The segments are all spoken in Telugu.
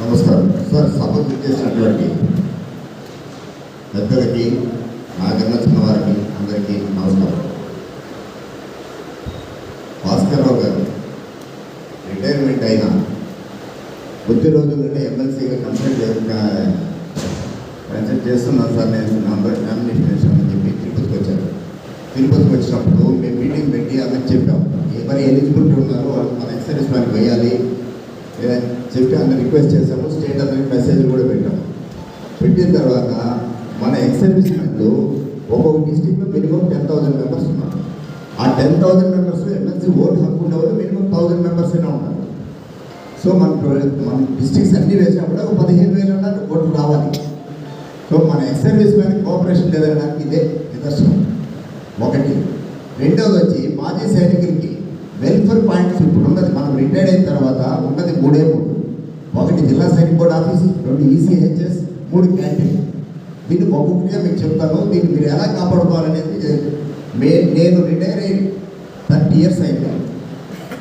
నమస్కారం సార్. సభకు చేసినటువంటి పెద్దలకి, నాకన్నా చిన్నవారికి అందరికీ నమస్కారం. భాస్కర్రావు గారు రిటైర్మెంట్ అయిన కొద్ది రోజుల్లోనే ఎమ్మెల్సీగా కన్సల్ట్ చేస్తున్నాను సార్. నేను నామినేషన్ వేసామని చెప్పి తిరుపతికి వచ్చాను. తిరుపతికి వచ్చినప్పుడు మేము మీటింగ్ పెట్టి అందరికి చెప్పాం, ఎవరు ఎలిజిబిలిటీ ఉన్నారో వాళ్ళు మన ఎక్సర్వీస్ మ్యాన్కి వేయాలి చెప్పి అందరు రిక్వెస్ట్ చేసాము. స్టేట్ అందరికి మెసేజ్లు కూడా పెట్టాము. పెట్టిన తర్వాత మన ఎక్సర్వీస్ మ్యాన్లు ఒక్కొక్క డిస్టిక్లో మినిమం 10,000 మెంబర్స్ ఉన్నారు. ఆ 10,000 మెంబర్స్ ఎమ్మెల్సీ ఓటు హక్కు ఉండేవాళ్ళు మినిమం 1,000 మెంబర్స్ అయినా ఉన్నారు. సో మన డిస్ట్రిక్ట్స్ అన్నీ వేసినా కూడా 15,000 ఓట్లు రావాలి. సో మన ఎక్సర్వీస్ మ్యాన్ కోఆపరేషన్ లేదనడానికి ఇదే నిదర్శనం. ఒకటి. రెండవది వచ్చి మాజీ సైనికులకి వెల్ఫేర్ పాయింట్స్ ఇప్పుడు ఉన్నది. మనం రిటైర్డ్ అయిన తర్వాత ఉన్నది 3 ఒకటి జిల్లా Sainik board office, 2 ECHS, 3 canteen. దీన్ని ఒక్కొక్కటిగా మీకు చెప్తాను. దీన్ని మీరు ఎలా కాపాడుకోవాలనేది నేను రిటైర్ అయ్యి 30 years అయింది.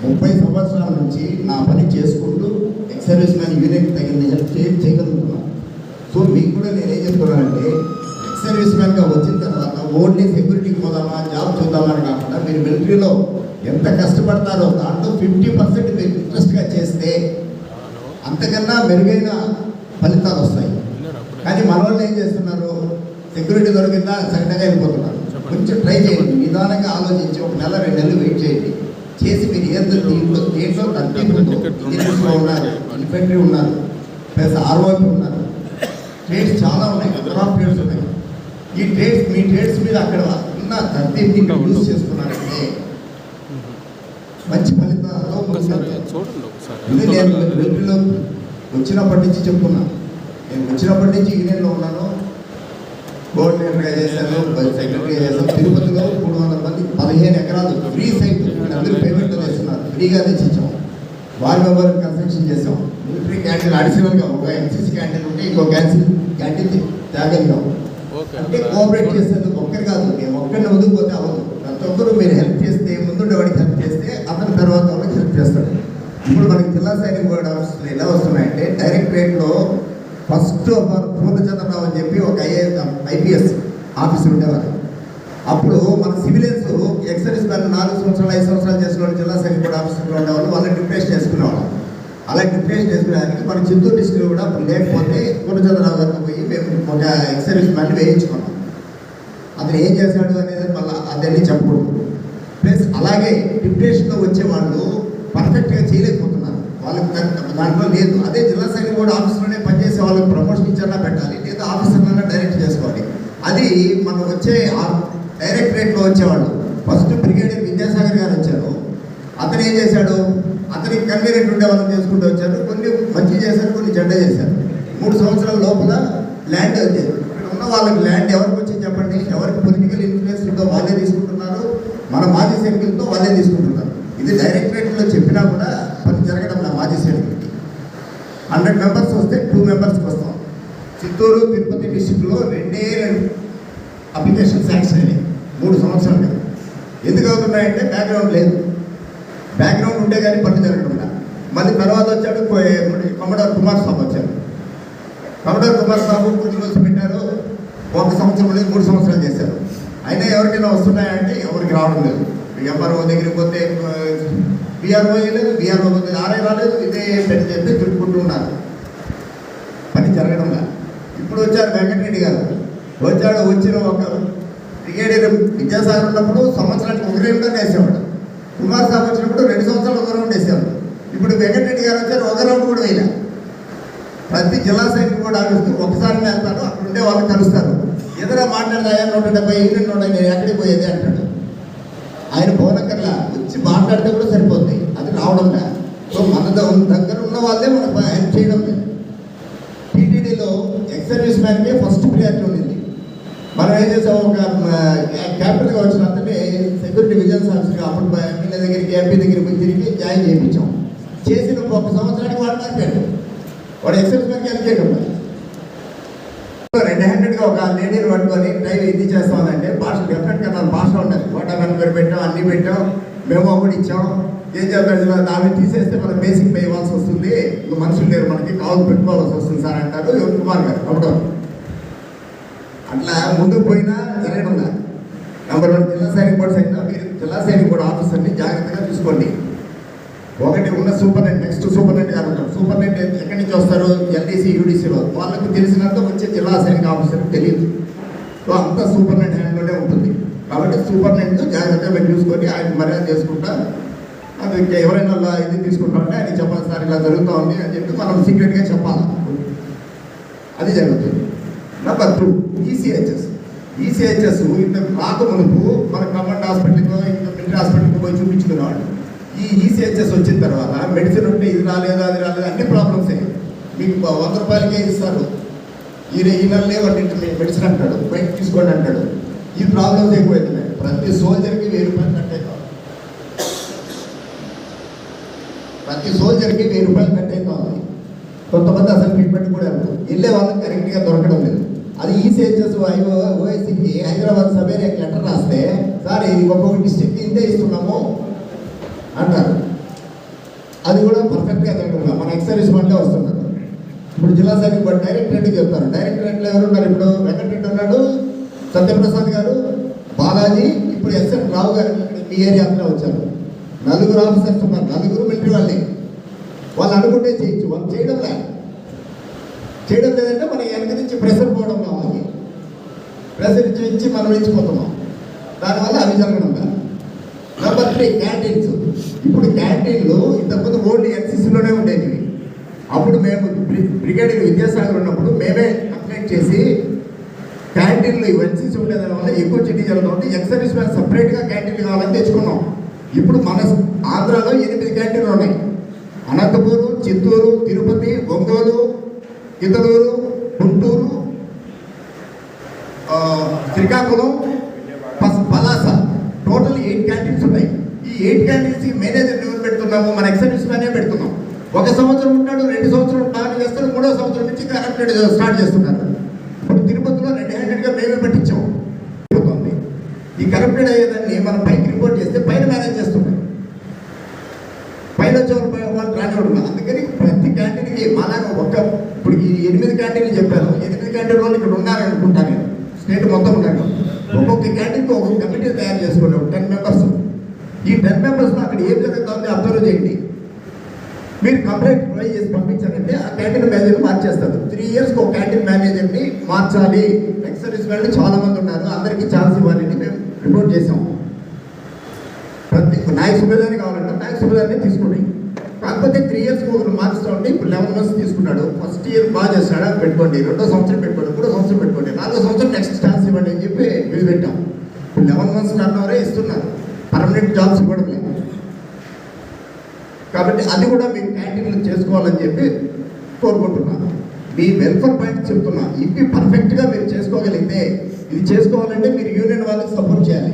30 సంవత్సరాల నుంచి నా పని చేసుకుంటూ ఎక్సర్వీస్ మ్యాన్ యూనిట్కి తగిన హెల్ప్ చేయగలుగుతున్నాను. సో మీకు కూడా నేనేం చెప్తున్నానంటే, ఎక్సర్వీస్ మ్యాన్గా వచ్చిన తర్వాత ఓన్లీ సెక్యూరిటీకి పోదామా, జాబ్ చూద్దామా అని కాకుండా మీరు మిలిటరీలో ఎంత కష్టపడతారో దాంట్లో 50% మీరు ఇంట్రెస్ట్గా చేస్తే అంతకన్నా మెరుగైన ఫలితాలు వస్తాయి. కానీ మన వాళ్ళు ఏం చేస్తున్నారు, సెక్యూరిటీ దొరికిందా సగటగా వెళ్ళిపోతున్నారు. కొంచెం ట్రై చేయండి, నిదానంగా ఆలోచించి 1 నెల 2 నెలలు వెయిట్ చేయండి. చేసి మీరు దేంట్లో 30 ఉన్నారు, ఇన్ఫెంట్రీ ఉన్నారు, ప్లస్ ROP ఉన్నారు, ట్రేడ్స్ చాలా ఉన్నాయి, క్రాప్ ట్రేడ్స్ ఉన్నాయి. ఈ ట్రేడ్స్ మీ ట్రేడ్స్ మీద అక్కడ ఉన్న 30 యూజ్ చేసుకున్నారంటే మంచి ఫలితాలు. ఇది నేను మిలిటరీలో వచ్చినప్పటి నుంచి చెప్తున్నా. నేను వచ్చినప్పటి నుంచి యూనియన్లో ఉన్నాను, కోఆర్డినేటర్గా చేశాను, సెక్రటరీగా చేశాను. తిరుపతిలో 300 మంది 15 ఎకరాలు ఫ్రీ సైట్ అందరూ పేమెంట్ చేస్తున్నారు, ఫ్రీగా తెచ్చిచ్చాం. వార్డ్ మెంబర్ కన్స్ట్రక్షన్ చేసాం. మిలిటరీ క్యాంటీన్ అడిషనల్గా ఒక NCC క్యాంటీన్ ఉంటే ఇంకో క్యాంటీన్ తేగలిగాం. అంటే కోఆపరేట్ చేసేది ఒక్కరు కాదు, నేను ఒక్కరిని వదిలిపోతే అవ్వదు. ప్రతి ఒక్కరు మీరు హెల్ప్ చేస్తే, ముందుండే వాడికి హెల్ప్ చేస్తే అతని తర్వాత వాళ్ళకి హెల్ప్ చేస్తాడు. ఇప్పుడు మనకి జిల్లా సైనిక్ బోర్డ్ ఆఫీసులు ఎలా వస్తున్నాయంటే, డైరెక్టరేట్లో ఫస్ట్ పూర్ణచంద్రరావు అని చెప్పి ఒక IPS ఆఫీసర్ ఉండేవారు. అప్పుడు మన సివిలియన్స్ ఎక్సర్వీస్ మ్యాన్ 4 సంవత్సరాలు 5 సంవత్సరాలు చేసిన వాళ్ళు జిల్లా సైనిక్ బోర్డ్ ఆఫీసర్లో ఉండేవాళ్ళు. వాళ్ళని డిప్రెషన్ చేసుకునేవాళ్ళం. అలా డిప్రెషన్ చేసుకునేదానికి మన చిత్తూరు డిస్ట్రిక్ట్లో కూడా లేకపోతే పూర్ణచంద్రరావు గారితో పోయి మేము ఒక ఎక్సర్వీస్ మ్యాన్ వేయించుకున్నాం. అతను ఏం చేశాడు అనేది మళ్ళీ అదన్నీ చెప్పకూడదు. ప్లస్ అలాగే డిప్రెషన్లో వచ్చేవాళ్ళు పర్ఫెక్ట్గా చేయలేకపోతున్నారు, వాళ్ళకి దాంట్లో లేదు. అదే జిల్లా సైనిక్ బోర్డు ఆఫీస్లోనే పనిచేసే వాళ్ళకి ప్రమోషన్ ఇచ్చారన్నా పెట్టాలి, లేదా ఆఫీసర్లన్నా డైరెక్ట్ చేసుకోవాలి. అది మనం వచ్చే డైరెక్టరేట్లో వచ్చేవాళ్ళు. ఫస్ట్ బ్రిగేడియర్ విద్యాసాగర్ గారు వచ్చారు. అతను ఏం చేశాడు, అతనికి కన్వీనెంట్ ఉండే వాళ్ళని చేసుకుంటూ వచ్చారు. కొన్ని మంచి చేశారు, కొన్ని చెడ్డ చేశారు. 3 సంవత్సరాల లోపల ల్యాండ్ ఇక్కడ ఉన్న వాళ్ళకి ల్యాండ్ ఎవరికి వచ్చింది చెప్పండి. ఎవరికి పొలిటికల్ ఇన్ఫ్లుయెన్స్ ఉందో వాళ్ళే తీసుకుంటున్నారు, మన మాజీ సైనికులతో వాళ్ళే తీసుకుంటున్నారు. ఇది డైరెక్టరేట్లో చెప్పినా కూడా పని జరగడం నా మాజీ సైనికులకి. 100 మెంబర్స్ వస్తే 2 మెంబర్స్కి వస్తాం. చిత్తూరు, తిరుపతి డిస్టిక్లో 2 అప్లికేషన్ శాంక్షన్ అయినాయి 3 సంవత్సరాలు. ఎందుకు అవుతున్నాయంటే బ్యాక్గ్రౌండ్ లేదు. బ్యాక్గ్రౌండ్ ఉంటే కానీ పని జరగకుండా. మళ్ళీ తర్వాత వచ్చాడు కొమ్మడారు కుమారస్వామి వచ్చారు. కొమ్మడారు కుమారస్వామి కొన్ని రోజులు పెట్టారు, 1 సంవత్సరం లేదు 3 సంవత్సరాలు చేశారు. అయినా ఎవరికైనా వస్తున్నాయంటే ఎవరికి రావడం లేదు. MRO దగ్గరికి పోతే BRO లేదు, BRO పోతే RI రాలేదు, ఇదే పెట్టి చెప్పి తిరుగుకుంటూ ఉన్నారు, పని జరగడంలా. ఇప్పుడు వచ్చారు వెంకటరెడ్డి గారు. వచ్చిన ఒక బ్రిగేడియర్ విద్యాసాగర్ ఉన్నప్పుడు సంవత్సరానికి 1 రౌండ్ వేసేవాడు. కుమారస్వామి వచ్చినప్పుడు 2 సంవత్సరాలు 1 రౌండ్ వేసేవాడు. ఇప్పుడు వెంకటరెడ్డి గారు వచ్చారు, 1 రౌండ్ కూడా వేయలే. ప్రతి జిల్లా సైనిక్ కూడా ఆలోచిస్తూ ఒకసారి వెళ్తారు, అక్కడ ఉండే వాళ్ళు కలుస్తారు. ఎదురా మాట్లాడదా 170 యూనిట్లు ఉన్నాయి, నేను ఎక్కడికి పోయేది అంటాడు. ఆయన భవనకర్లా వచ్చి మాట్లాడితే కూడా సరిపోతుంది, అది రావడం లేదు. సో మన దగ్గర ఉన్న వాళ్ళే మనకు హెల్ప్ చేయడం లేదు. టీటీడీలో ఎక్సర్వీస్ మ్యాన్కే ఫస్ట్ ప్రియారిటీ ఉండింది. మనం ఏం చేసాం, ఒక క్యాపిటల్గా వచ్చిన అతన్ని సెక్యూరిటీ విజిలెన్స్ ఆఫీసర్గా అప్పుడు ఎమ్మెల్యే దగ్గరికి, MP దగ్గరికి పోయి తిరిగి జాయిన్ చేయించాం. చేసిన 1 సంవత్సరానికి వాడు మారిపోయాడు. వాడు ఎక్సర్వీస్ మ్యాన్కి హెల్ప్ చేయడం లేదు. రెడ్ హ్యాండెడ్గా ఒక లేడీని పట్టుకొని టైం ఇది చేస్తామంటే భాష డెఫినెట్గా మన భాష ఉండాలి. వాటర్ పేరు పెట్టాం, అన్నీ పెట్టాం, మేము ఒకటి ఇచ్చాం. ఏం చెప్పారు, ఆమె తీసేస్తే మనం బేసిక్ పే ఇవ్వాల్సి వస్తుంది, మనుషులు లేరు మనకి, కావాలి పెట్టుకోవాల్సి వస్తుంది సార్ అంటారు యువన్ కుమార్ గారు. అప్పుడు అట్లా ముందుకు పోయినా జరగడం. నెంబర్ 1 జిల్లా సైనిక బోర్డు సైతం మీరు జిల్లా సైనిక బోర్డు ఆఫీసర్ని జాగ్రత్తగా చూసుకోండి. ఒకటి ఉన్న సూపరింటెండెంట్, నెక్స్ట్ సూపరింటెండెంట్ గారు ఉంటారు. సూపరింటెండెంట్ ఎక్కడి నుంచి వస్తారు, ఎల్డీసీ యూడీసీలో, వాళ్ళకి తెలిసినంత వచ్చే జిల్లా సైనిక ఆఫీసర్ తెలియదు. సో అంతా సూపరింటెండెంట్ హ్యాండ్లోనే ఉంటుంది. కాబట్టి సూపరింటెండెంట్ జాగ్రత్తగా మీరు చూసుకొని ఆయన మర్యాద చేసుకుంటా, అది ఎవరైనా ఇది తీసుకుంటామంటే ఆయన చెప్పాలి సార్ ఇలా జరుగుతూ ఉంది అని చెప్పి మనం సీక్రెట్గా చెప్పాలి. అది జరుగుతుంది. నెంబర్ 2 ఈసీహెచ్ఎస్ ఇంత రాకమునుపు మన కమాండ్ హాస్పిటల్కో ఇంకా మిలిటరీ హాస్పిటల్కి పోయి చూపించుకునేవాడు. ఈ ఈసీహెచ్ఎస్ వచ్చిన తర్వాత మెడిసిన్ ఉంటే ఇది రాలేదు అది రాలేదు అన్ని ప్రాబ్లమ్సే. మీకు 100 రూపాయలకే ఇస్తారు, ఈ నెల లేవండి మెడిసిన్ అంటాడు, బయట తీసుకోండి అంటాడు. ఈ ప్రాబ్లమ్స్ ఎక్కువైతున్నాయి. ప్రతి సోల్జర్కి 1000 రూపాయలు కట్ అవుతాం, ప్రతి సోల్జర్కి 1000 రూపాయలు కట్ అవుతుంది. కొంతమంది అసలు ట్రీట్మెంట్ కూడా వెళ్తాం, వెళ్ళే వాళ్ళకి కరెక్ట్గా దొరకడం లేదు. అది ఈసీహెచ్ఎస్ ఓఎస్సీకి హైదరాబాద్ సబ్ ఏరియాకి లెటర్ రాస్తే సార్ ఇది ఒక్కొక్క డిస్ట్రిక్ట్ ఇంతే ఇస్తున్నాము అంటారు. అది కూడా పర్ఫెక్ట్గా జరగదు. మన ఎక్సర్వీస్ వాళ్ళే వస్తున్నారు. ఇప్పుడు జిల్లా సైనిక బోర్డు డైరెక్టరేట్కి చెప్తారు. డైరెక్టరేట్లో ఎవరు ఉన్నారు? ఇప్పుడు వెంకటరెడ్డి ఉన్నాడు, సత్యప్రసాద్ గారు, బాలాజీ, ఇప్పుడు ఎస్ఎన్ రావు గారు మీ ఏరియా అంతా వచ్చారు. 4 ఆఫీసర్స్ ఉన్నారు, 4 మిలిటరీ వాళ్ళే. వాళ్ళు అనుకుంటే చేయొచ్చు, వాళ్ళు చేయడం లేదంటే మన వెనక నుంచి ప్రెషర్ పోవడం కావాలి, ప్రెషర్ ఇచ్చి మనం ఇచ్చిపోతున్నాం. దానివల్ల అవి జరగడం కాదు. Number 3 canteens. ఇప్పుడు క్యాంటీన్లు ఇంతకుముందు ఓన్లీ ఎన్సీసీలోనే ఉండేవి. అప్పుడు మేము బ్రిగేడియర్ విద్యాసాగర్ ఉన్నప్పుడు మేమే కంప్లైంట్ చేసి క్యాంటీన్లు ఎన్సీసీ ఉండేదాని వల్ల ఎక్కువ చెడ్డీ జరుగుతుంది, ఎక్సర్వీస్ మ్యాన్ సపరేట్గా క్యాంటీన్లు కావాలని తెచ్చుకున్నాం. ఇప్పుడు మన ఆంధ్రాలో 8 క్యాంటీన్లు ఉన్నాయి. అనంతపూరు, చిత్తూరు, తిరుపతి, ఒంగోలు, ఇతలూరు, గుంటూరు, శ్రీకాకుళం, పలాస, టోటల్ 8 క్యాంటీన్స్ ఉన్నాయి. ఈ 8 క్యాంటీన్స్ మేనేజర్ ఎవరు పెడుతున్నాము? మన ఎక్సర్వీస్ మ్యానే పెడుతున్నాం. 1 సంవత్సరం ఉంటాడు, 2 సంవత్సరం బాగా చేస్తాడు, 3వ సంవత్సరం నుంచి కరప్టెడ్ స్టార్ట్ చేస్తున్నారు. ఇప్పుడు తిరుపతిలో 2 హ్యాండెడ్గా మేమే పెట్టించాము. ఈ కరప్టెడ్ అయ్యేదాన్ని మనం పైకి రిపోర్ట్ చేస్తే పైన మేనేజ్ చేస్తున్నాం, పైన వాళ్ళు రానివ్వడం. అందుకని ప్రతి క్యాంటీన్కి మాలాగా ఇప్పుడు ఈ 8 క్యాంటీన్లు చెప్పాను, 8 క్యాంటీన్ వాళ్ళు ఇక్కడ ఉన్నారనుకుంటాను నేను, స్టేట్ మొత్తం ఉన్నాను. ఒక్కొక్క క్యాంటీన్కి ఒక్కొక్క కమిటీ తయారు చేసుకున్నాం, 10 మెంబర్స్. ఈ 10 మెంబర్స్లో అక్కడ ఏం జరుగుతుందో అబ్జర్వ్ చేయండి. మీరు కంప్లైంట్ ట్రై చేసి పంపించారంటే ఆ క్యాంటీన్ మేనేజర్ మార్చేస్తారు. 3 ఇయర్స్కి ఒక క్యాంటీన్ మేనేజర్ని మార్చాలి. ఎక్సర్వీస్ వాళ్ళు చాలా మంది ఉన్నారు, అందరికీ ఛాన్స్ ఇవ్వాలని మేము రిపోర్ట్ చేసాం. ప్రతి నాయక సుబేదాన్ని కావాలంటే నాయక సుబేదాన్ని తీసుకోండి. కాకపోతే 3 ఇయర్స్కి ఒకరు మార్చుతూ ఉంటే ఇప్పుడు 11 మంత్స్ తీసుకున్నాడు. ఫస్ట్ ఇయర్ బాగా చేస్తాడు అని పెట్టుకోండి, 2వ సంవత్సరం పెట్టుకోండి, 3వ సంవత్సరం పెట్టుకోండి, 4వ సంవత్సరం నెక్స్ట్ ఛాన్స్ ఇవ్వండి అని చెప్పి బిల్ పెట్టాం. ఇప్పుడు 11 మంత్స్ టర్నోవరే ఇస్తున్నారు, పర్మనెంట్ జాబ్స్ ఇవ్వడం లేదు. కాబట్టి అది కూడా మీరు క్యాంటీన్లు చేసుకోవాలని చెప్పి కోరుకుంటున్నాను. మీ వెల్ఫేర్ పాయింట్ చెప్తున్నా, ఇవి పర్ఫెక్ట్గా మీరు చేసుకోగలిగితే, ఇది చేసుకోవాలంటే మీరు యూనియన్ వాళ్ళకి సపోర్ట్ చేయాలి.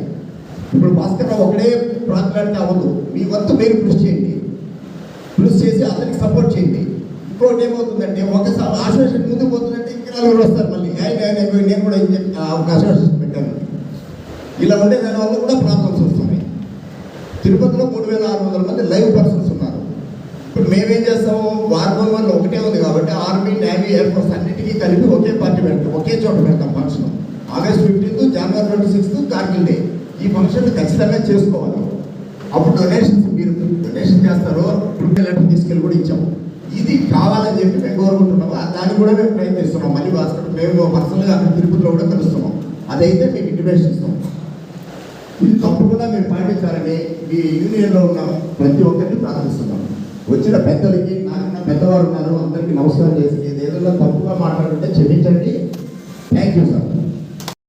ఇప్పుడు భాస్కర్ ఒకడే ప్రాంతానికి అవ్వదు, మీ వంతు మీరు కృషి చేయండి, కృషి చేసి అతనికి సపోర్ట్ చేయండి. ఇంకోటి ఏమవుతుందంటే ఒకసారి అసోసియేషన్ ముందుకు పోతుందంటే ఇంకా 4 వస్తారు మళ్ళీ, నేను కూడా ఒక అసోసియేషన్ పెట్టాను. ఇలా ఉండే దానివల్ల కూడా ప్రాబ్లమ్స్ వస్తున్నాయి. తిరుపతిలో 3600 మంది లైవ్ పర్సన్స్ ఉన్నారు. ఇప్పుడు మేమేం చేస్తాము, వార్మల్ వల్ల ఒకటే ఉంది కాబట్టి ఆర్మీ, నేవీ, ఎయిర్ ఫోర్స్ అన్నిటికీ కలిపి ఒకే పార్టీ పెడతాం, ఒకే చోట పెడతాం ఫంక్షన్. ఆగస్ట్ 15th, జనవరి 26th కార్గిల్ డే. ఈ ఫంక్షన్ ఖచ్చితంగా చేసుకోవాలి. అప్పుడు డొనేషన్స్ మీరు డొనేషన్ చేస్తారో ఇప్పుడు లెటర్ తీసుకెళ్ళి కూడా ఇచ్చాము. ఇది కావాలని చెప్పి మేము కోరుకుంటున్నాము. దాన్ని కూడా మేము ప్రయత్నిస్తున్నాం. మళ్ళీ భాస్కర్ మేము పర్సనల్గా అక్కడ తిరుపతిలో కూడా కలుస్తున్నాం. అదైతే మీకు ఇంటిమేషన్ ఇస్తాం. ఇది తప్పకుండా మీరు పాటించాలని మీ యూనియన్లో ఉన్న ప్రతి ఒక్కరిని ప్రార్థిస్తున్నాం. వచ్చిన పెద్దలకి, నాకన్నా పెద్దవారు ఉన్నారు, అందరికీ నమస్కారం చేసి ఏదైనా తప్పుగా మాట్లాడుతుంటే క్షమించండి. Thank you sir.